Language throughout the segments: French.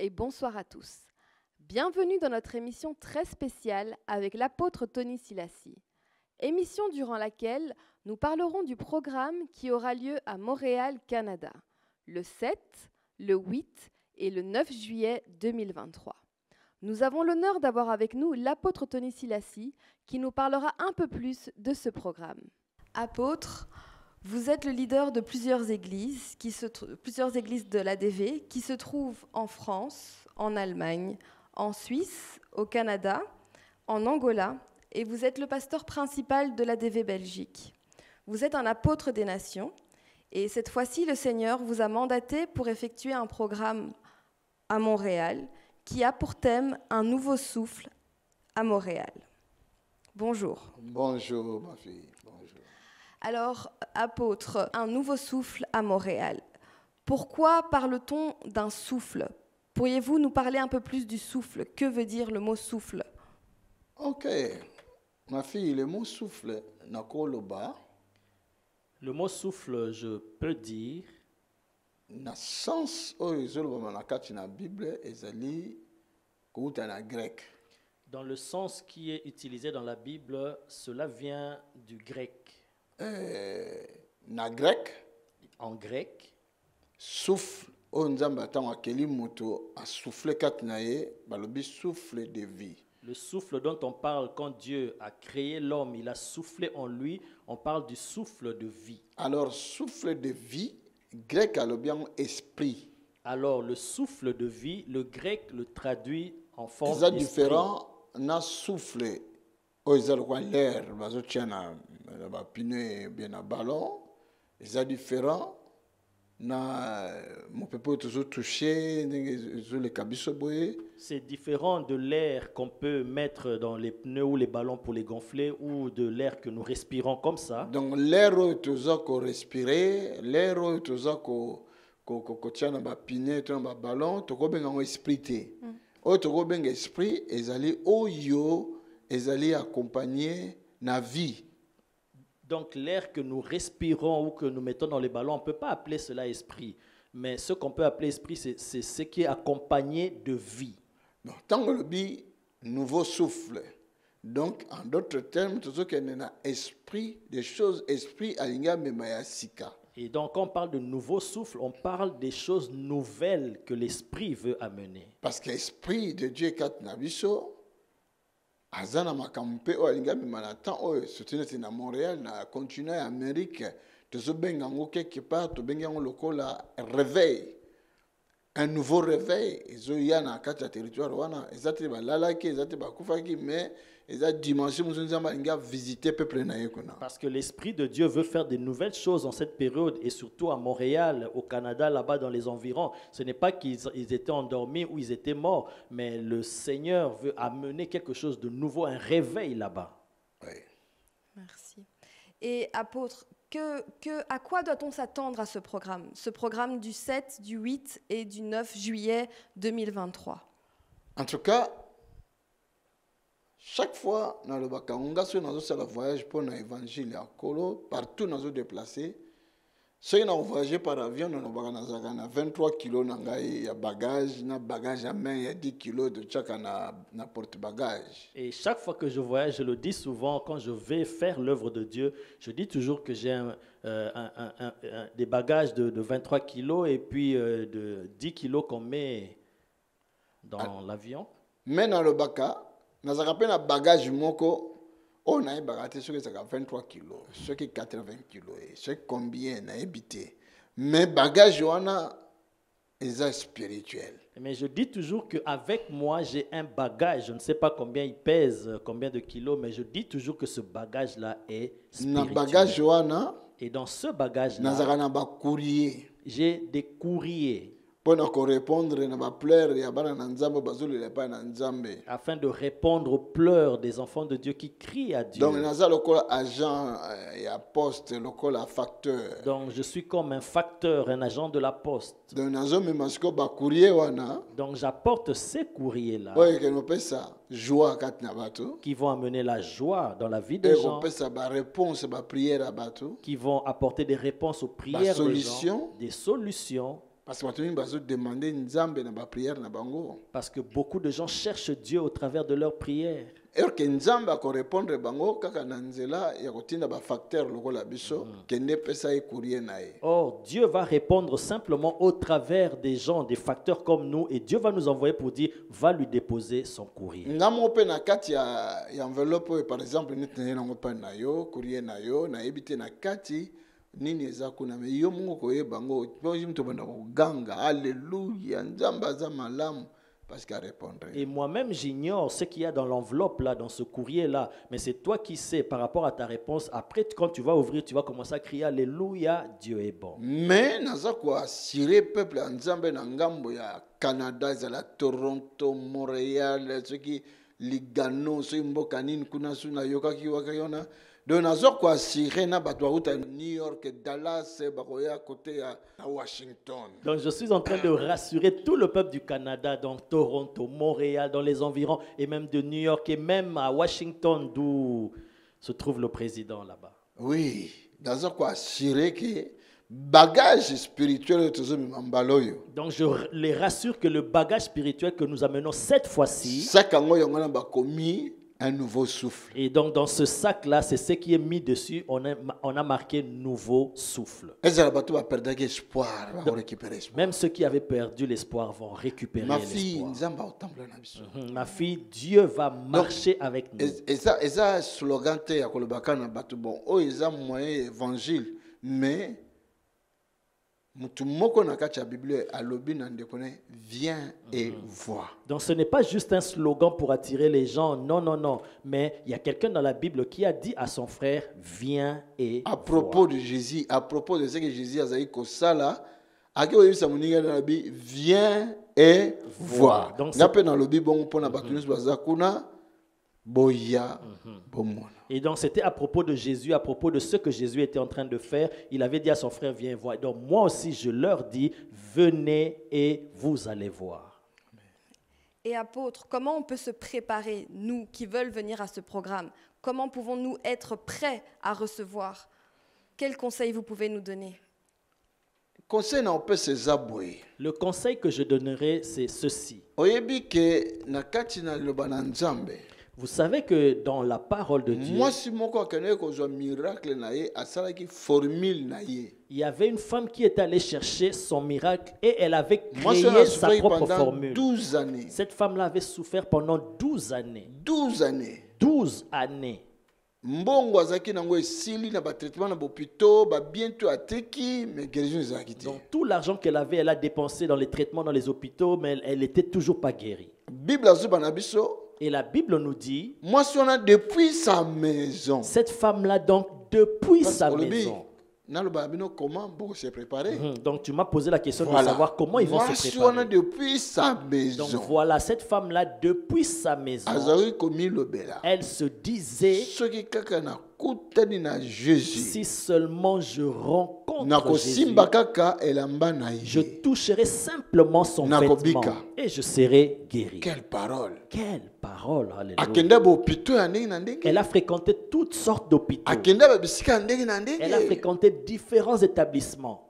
et bonsoir à tous. Bienvenue dans notre émission très spéciale avec l'apôtre Tony Silassi. Émission durant laquelle nous parlerons du programme qui aura lieu à Montréal, Canada, le 7, le 8 et le 9 juillet 2023. Nous avons l'honneur d'avoir avec nous l'apôtre Tony Silassi qui nous parlera un peu plus de ce programme. Apôtre, vous êtes le leader de plusieurs églises de l'ADV qui se trouvent en France, en Allemagne, en Suisse, au Canada, en Angola, et vous êtes le pasteur principal de l'ADV Belgique. Vous êtes un apôtre des nations, et cette fois-ci, le Seigneur vous a mandaté pour effectuer un programme à Montréal qui a pour thème un nouveau souffle à Montréal. Bonjour. Bonjour, ma fille. Bonjour. Alors, apôtre, un nouveau souffle à Montréal. Pourquoi parle-t-on d'un souffle? Pourriez-vous nous parler un peu plus du souffle? Que veut dire le mot souffle? Ok. Ma fille, le mot souffle, nakoloba, Le mot souffle, je peux dire, na sens oyo ezoloba na kati na Bible ezali kouta na grec. dans le sens qui est utilisé dans la Bible, cela vient du grec. Na grec, En grec, souffle oyo nzambe atango akeli moto asouffle kati na ye balobi souffle de vie. le souffle dont on parle quand Dieu a créé l'homme, il a soufflé en lui, on parle du souffle de vie. Alors souffle de vie, grec alobi yango esprit. Alors le souffle de vie, le grec le traduit en forme Eza d'esprit. différent na souffle oyo eza lokwa l'air bazotia na bapine bien na ballon. Eza différent na mopepe oyo tozotouche ndenge ezoleka biso boye. C'est différent de l'air qu'on peut mettre dans les pneus ou les ballons pour les gonfler ou de l'air que nous respirons comme ça. Donc l'air oyo toza korespire, l'air oyo toza kotia na bapine to na baballon tokobenga yango esprit te. Oyo tokobenga esprit ezali oyo ezali accompagné na vie. Donc l'air que nous respirons ou que nous mettons dans les ballons, on ne peut pas appeler cela esprit. Mais ce qu'on peut appeler esprit, c'est ce qui est accompagné de vie. Donc tant que le nouveau souffle. Donc en d'autres termes, tout ce qui est na esprit, des choses esprit alinga memaya sika. Et donc quand on parle de nouveau souffle, on parle des choses nouvelles que l'esprit veut amener. Parce que l'esprit de Dieu kat na biso azana makampe o alinga memana temps o soutenir na Montréal na continent Amérique, tout benga ngo quelque part to benga ngo lokola réveil. Un nouveau réveil, ils ont na kati ya territoire wana, ezati ba lalaki, ezati ba kufaki, mais ezati dimension muzunza malinga visiter peuple na yekona. Parce que l'Esprit de Dieu veut faire de nouvelles choses en cette période et surtout à Montréal, au Canada, là-bas dans les environs. Ce n'est pas qu'ils étaient endormis ou ils étaient morts, mais le Seigneur veut amener quelque chose de nouveau, un réveil là-bas. Oui. Merci. Et apôtre, à quoi doit-on s'attendre à ce programme du 7, du 8 et du 9 juillet 2023? En tout cas, chaque fois dans le Bakangonga, si on a le voyage pour l'évangile à Kolo, partout nous déplacé. Si on a voyagé par avion, on a 23 kilos de bagages, na bagage à main, il y a 10 kilos de chaque na porte-bagages. Et chaque fois que je voyage, je le dis souvent, quand je vais faire l'œuvre de Dieu, je dis toujours que j'ai des bagages de 23 kilos et puis de 10 kilos qu'on met dans l'avion. Mais dans le Baka, nous avons un bagage moko. On a bagaté ce qui est 23 kilos, ce qui est 80 kilos, ce qui combien on a habité. Mais bagage on a est spirituel. Mais je dis toujours qu'avec moi, j'ai un bagage. Je ne sais pas combien il pèse, combien de kilos, mais je dis toujours que ce bagage-là est Na spirituel. bagage on a, Et dans ce bagage-là, nous avons un courrier. j'ai des courriers Pour nous répondre à pleurs ya bana na nzambe bazulu le pa na nzambe. afin de répondre aux pleurs des enfants de Dieu qui crient à Dieu. Donc nous avons le agent et poste, le facteur. Donc je suis comme un facteur, un agent de la poste. Donc nous avons même ce ba courrier wana. Donc j'apporte ces courriers-là Ouais, que nous peut ça joie kat na bato. qui vont amener la joie dans la vie Et des on gens, peut ça ba réponse ba prière à bato. qui vont apporter des réponses aux prières des gens, solution. des solutions. parce que bato mingi bazodemande nzambe na bapriere na bango. Parce que beaucoup de gens cherchent Dieu au travers de leurs prières. Alors que nzambe akorépondre bango kaka na nzela ya kotinda bafacteur lokola biso kende pesa ye courrier na ye. Or, Dieu va répondre simplement au travers des gens, des facteurs comme nous, et Dieu va nous envoyer pour dire, va lui déposer son courrier. Nga mo pe na kati ya enveloppe oyo, par exemple neti na ye nango pa na yo courrier na yo na yebite na kati nini eza kuna me yo mungu koyeba ngo po mto banda koganga alléluia nzambe aza malamu parce qu'à répondre. Et moi-même, j'ignore ce qu'il y a dans l'enveloppe là, dans ce courrier-là. Mais c'est toi qui sais par rapport à ta réponse. Après, quand tu vas ouvrir, tu vas commencer à crier Alléluia, Dieu est bon. Mais naza ko assurer peuple ya nzambe na ngambo ya Canada, ezala Toronto, Montréal, ceux qui ligano, ceux mboka nini kuna suna yokaki wakayona. Donc naza ko assurer na bato uta New York, Dallas, bakoya côté à Washington. Donc je suis en train de rassurer tout le peuple du Canada, dans Toronto, Montréal, dans les environs, et même de New York, et même à Washington, d'où se trouve le président là-bas. Oui, naza ko assurer que bagage spirituel tozomimambaloyo. Donc je les rassure que le bagage spirituel que nous amenons cette fois-ci, Sakango yongana bakomi un nouveau souffle. et donc dans ce sac-là, c'est ce qui est mis dessus, on a marqué nouveau souffle. Ezala bato ba perdre espoir, ba récupérer espoir. Même ceux qui avaient perdu l'espoir vont récupérer Ma fille, l'espoir. nzamba otambola na biso. Ma fille, Dieu va marcher avec nous. Eza slogan te ya kolobaka na bato bon, o eza moyen évangile, mais mutu moko na kati ya Bible alobi na ndekone viens et vois. Donc ce n'est pas juste un slogan pour attirer les gens, non, non, non. Mais il y a quelqu'un dans la Bible qui a dit à son frère, viens et À propos vois. de Jésus, à propos de ce que Jésus a dit kosala, aki oyebisa moninga na bi viens et vois. Donc, Ngape na lobi bon pona bato nyonso baza kuna boya bomona. Et donc c'était à propos de Jésus, à propos de ce que Jésus était en train de faire. Il avait dit à son frère, viens voir. Donc moi aussi, je leur dis, venez et vous allez voir. Et apôtre, comment on peut se préparer, nous qui veulent venir à ce programme? Comment pouvons-nous être prêts à recevoir? Quels conseils vous pouvez nous donner? Conseil na ope se zaboye. Le conseil que je donnerai, c'est ceci. Oyebi ke na kati na liloba na Nzambe. Vous savez que dans la parole de Dieu, Mwasi moko akende kozwa miracle na ye asalaki formule na ye. il y avait une femme qui était allée chercher son miracle et elle avait Mwasi créé a sa souffert propre pendant formule. 12 années. Cette femme-là avait souffert pendant 12 années. 12 années. 12 années. Mbongo azaki nango esili na ba traitement na bopito ba bientôt ateki mais guérison ezalaki te. Donc tout l'argent qu'elle avait, elle a dépensé dans les traitements dans les hôpitaux, mais elle n'était toujours pas guérie. Bible azuba na biso Et la Bible nous dit, mwasi wana depuis sa maison. cette femme-là, donc, depuis Parce sa que le bi, maison. naloba bino comment pour se préparer. Donc tu m'as posé la question de Voilà. savoir comment ils vont se Mwasi wana préparer. depuis sa Donc maison. voilà, cette femme-là, depuis sa maison, Azali komi lobela. elle se disait, Soki kaka na kutani na Jésus. si seulement je rencontre Na Jésus, kosimba kaka elamba na je ye. toucherai simplement son Nakobika. vêtement et je serai guéri. Quelle parole. Quelle parole, alléluia. Akenda bopito ya ndenge na ndenge. Elle a fréquenté toutes sortes d'hôpitaux. Akenda ba bisika ya ndenge na Elle a ndenge. fréquenté différents établissements,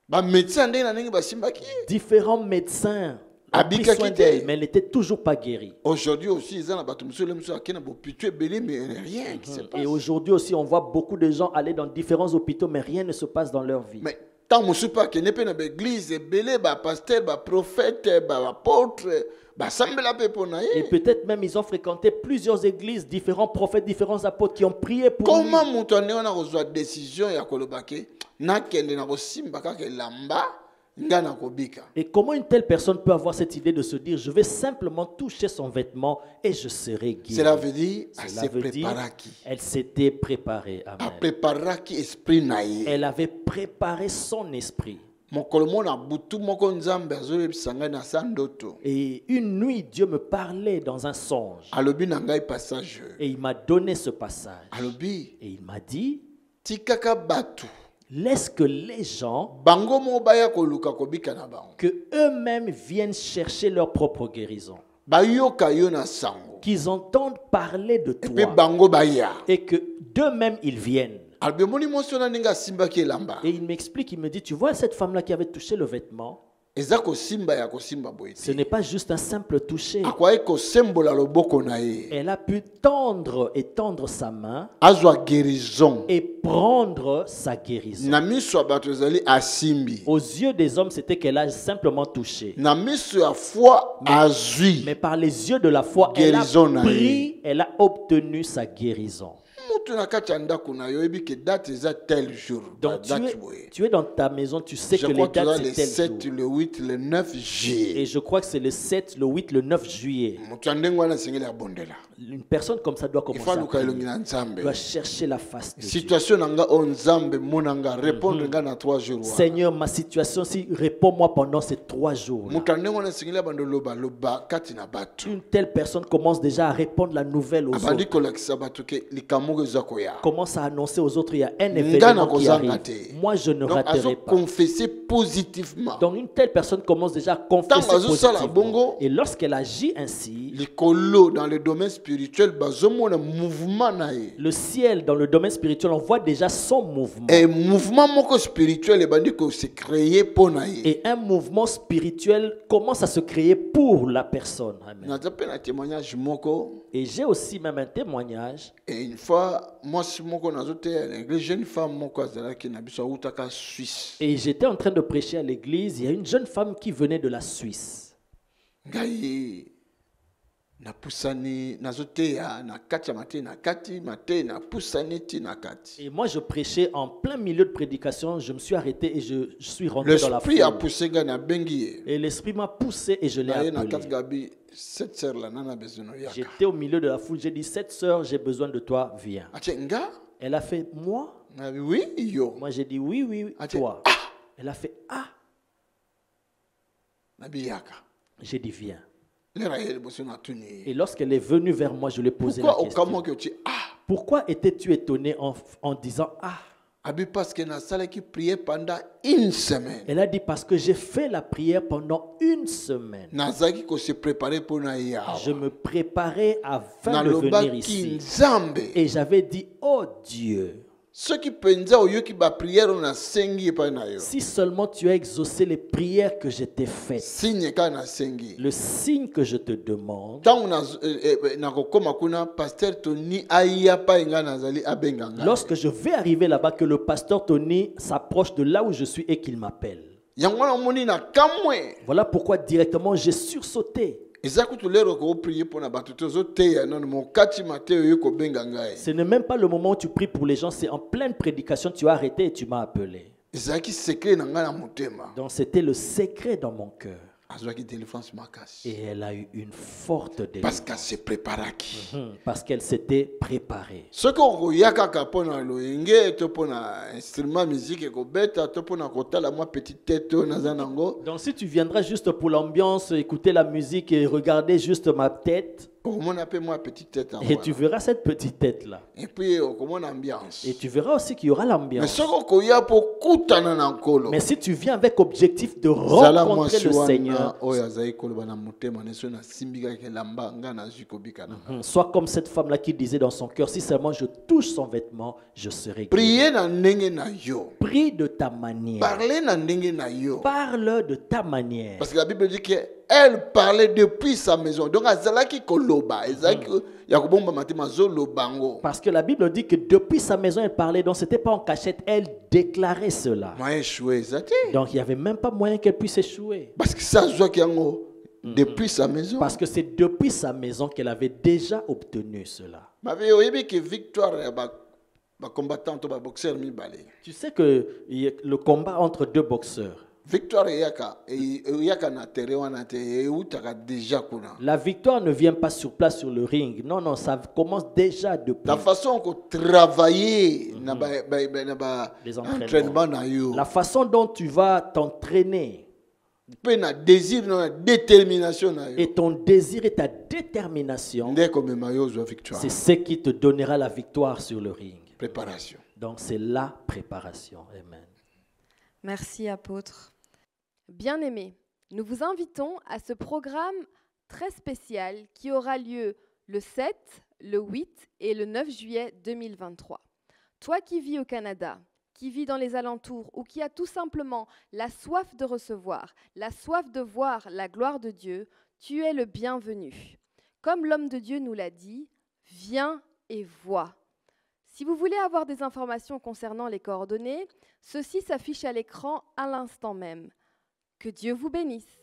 Ba médecin ya ndenge na ndenge basimbaki ye. différents médecins ont pris Abika soin kite. d'elle, mais elle n'était toujours pas guérie. Aujourd'hui aussi, ils ont bato monsieur le monsieur akena bopito ebele mais rien qui se passe. Et aujourd'hui aussi, on voit beaucoup de gens aller dans différents hôpitaux, mais rien ne se passe dans leur vie. Mais tant monsieur pas akene pe na ba église ebele ba pasteur ba prophète ba apôtre ba sambela pe pona Et ye. peut-être même ils ont fréquenté plusieurs églises, différents prophètes, différents apôtres qui ont prié pour lui. Comment moto ane wana kozwa décision ya kolobake nakende na kosimba kaka elamba nga na kobika. Et comment une telle personne peut avoir cette idée de se dire, je vais simplement toucher son vêtement et je serai guéri. Cela veut dire elle Cela se veut dire, préparaki. elle s'était préparée. A Amen. préparaki esprit na ye. Elle avait préparé son esprit. Mokolo mo na butu moko nzambe azoyebisa ngai na sa ndoto. Et une nuit, Dieu me parlait dans un songe. Alobi na ngai passage. Et il m'a donné ce passage. Alobi Et il m'a dit, tikaka batu. laisse que les gens, Bango mo baya koluka kobika na bango. que eux-mêmes viennent chercher leur propre guérison. Bayoka yo na sango. Qu'ils entendent parler de Et puis toi. bango baya. Et que d'eux-mêmes, ils viennent. Alobi moni monso na ninga simba ki elamba. Et il m'explique, il me dit, tu vois cette femme-là qui avait touché le vêtement, eza kosimba ya kosimba boye Ce te. n'est pas juste un simple toucher. Akwai kosembola loboko na ye. Elle a pu étendre sa main Azwa guérison. et prendre sa guérison. Na miso ya bato ezali asimbi. Aux yeux des hommes, c'était qu'elle a simplement touché. Na miso ya foi azwi. Mais par les yeux de la foi, elle Guérison na a pris, elle a obtenu sa guérison. Mutu na kati ya ndako na yo yebi ke date eza tel jour. Donc Date boye. tu es dans ta maison, tu sais Je que crois les que dates le c'est tel 7, jour. le 8, le 9 Et juillet. je crois que c'est le 7, le 8, le 9 juillet. Mutu ya ndenge wana asengeli abondela. Une personne comme ça doit Il commencer faut à luka elongi prier. na nzambe. Doit chercher la face de Dieu. Situation na nga o nzambe monanga répondre nga na 3 jours. Seigneur, ma situation, si réponds-moi pendant ces 3 jours. Mutu ya ndenge wana asengeli abando loba kati na bato. Une telle personne commence déjà à répondre la nouvelle aux Abandi autres. kolakisa bato ke likambo eza koya. Commence à annoncer aux autres, il y a un Nga na événement qui kozanga arrive. te. Moi, je ne Donc azo raterai pas. confesser positivement. Donc une telle personne commence déjà à confesser Tant azosala positivement. bongo, Et lorsqu'elle agit ainsi, likolo dans le domaine spirituel bazomona mouvement na ye. le ciel, dans le domaine spirituel, on voit déjà son mouvement. Et mouvement moko spirituel ebandi ko se créer pour na ye. Et un mouvement spirituel commence à se créer pour la personne. Amen. Naza pe na témoignage moko. Et j'ai aussi même un témoignage. Et une fois, moi si moko nazote à l'église, jeune femme moko azalaki na biso utaka Suisse. Et j'étais en train de prêcher à l'église. Il y a une jeune femme qui venait de la Suisse. Ngai na pusani nazote ya na kati ya mate na kati mate na pusani ti na kati. Et moi, je prêchais en plein milieu de prédication. Je me suis arrêté et je suis rentré dans la L'esprit a foule. poussé nga na bengi. Et l'esprit m'a poussé et je l'ai Na ye na kati appelé. gabi cette sœur là nana besoin yaka. J'étais au milieu de la foule. J'ai dit, cette sœur, j'ai besoin de toi, viens. Ache nga Elle a fait, moi? na oui yo. Moi, j'ai dit, oui, oui, Ah, toi. Elle a fait, ah. Na biyaka. J'ai dit, viens. Lera yele boso na tuni. Et lorsqu'elle est venue vers moi, je lui ai posé la Pourquoi au question. kamo que tu Pourquoi étais-tu étonné en disant, ah? Abi parce que na sala qui priait pendant une semaine. Elle a dit, parce que j'ai fait la prière pendant une semaine. Nazaki ko se préparer pour na ya. Je me préparais afin Na de loba venir ki ici. nzambe. Et j'avais dit, oh Dieu, Ceux qui pensaient au qui ba prière on a sengi pa na yo. si seulement tu as exaucé les prières que je t'ai faites, Signe ka na sengi. le signe que je te demande, Tant na kokoma kuna pasteur Tony aya pa inga nazali abenganga. lorsque je vais arriver là-bas, que le pasteur Tony s'approche de là où je suis et qu'il m'appelle. Yango na moni na kamwe. Voilà pourquoi directement j'ai sursauté. Ezako to lero ko prier pour na bato tozo te ya non mon kati mateo yo ko benganga. Ce n'est même pas le moment où tu pries pour les gens, c'est en pleine prédication, tu as arrêté et tu m'as appelé. Ezaki secret na nga na motema. Donc c'était le secret dans mon cœur. Azwaki délivrance makasi. Et elle a eu une forte Parce délivrance. qu'elle se préparaki. Parce qu'elle s'était préparée. Ce qu'on y a kaka pona loenge to pona instrument musique ko beta to pona kotala moi petite tête nazanango. Donc si tu viendras juste pour l'ambiance, écouter la musique et regarder juste ma tête, Comment appelle moi petite tête en et tu verras cette petite tête-là. Et puis comment ambiance. Et tu verras aussi qu'il y aura Mais l'ambiance. ce qu'on y a pour kutana na nkolo. Mais si tu viens avec objectif de Zala rencontrer le Seigneur, oya zai koloba na motema neso na simbika ke lamba nga na zikobika na. sois comme cette femme-là qui disait dans son cœur, si seulement je touche son vêtement, je serai guéri. Priez na ndenge na yo. Prie de ta manière. Parlez na ndenge na yo. Parle de ta manière. Parce que la Bible dit qu'elle parlait depuis sa maison. Donc, azalaki koloba, ezaki yakobomba matema zo lobango. Parce que la Bible dit que depuis sa maison, elle parlait, donc ce n'était pas en cachette, elle déclarait cela. Moi échoué zati. Donc il n'y avait même pas moyen qu'elle puisse échouer. Parce que ça joue qui yango depuis sa maison. Parce que c'est depuis sa maison qu'elle avait déjà obtenu cela. Ma vie oyebi que victoire ba combattant to ba boxeur mi balé. Tu sais que le combat entre deux boxeurs, Victoire yaka na terrain wana te utaka déjà kuna. la victoire ne vient pas sur place sur le ring. Non, non, ça commence déjà depuis La façon qu'on travailler na ba les entraînement na yo. La façon dont tu vas t'entraîner Pe na désir na détermination na yo. et ton désir et ta détermination, Ndeko mema yo zo victoire. c'est ce qui te donnera la victoire sur le ring. Préparation. Donc c'est la préparation. Amen. Merci, apôtre. Bien-aimés, nous vous invitons à ce programme très spécial qui aura lieu le 7, le 8 et le 9 juillet 2023. Toi qui vis au Canada, qui vit dans les alentours ou qui a tout simplement la soif de recevoir, la soif de voir la gloire de Dieu, tu es le bienvenu. Comme l'homme de Dieu nous l'a dit, viens et vois. Si vous voulez avoir des informations concernant les coordonnées, ceci s'affiche à l'écran à l'instant même. Que Dieu vous bénisse.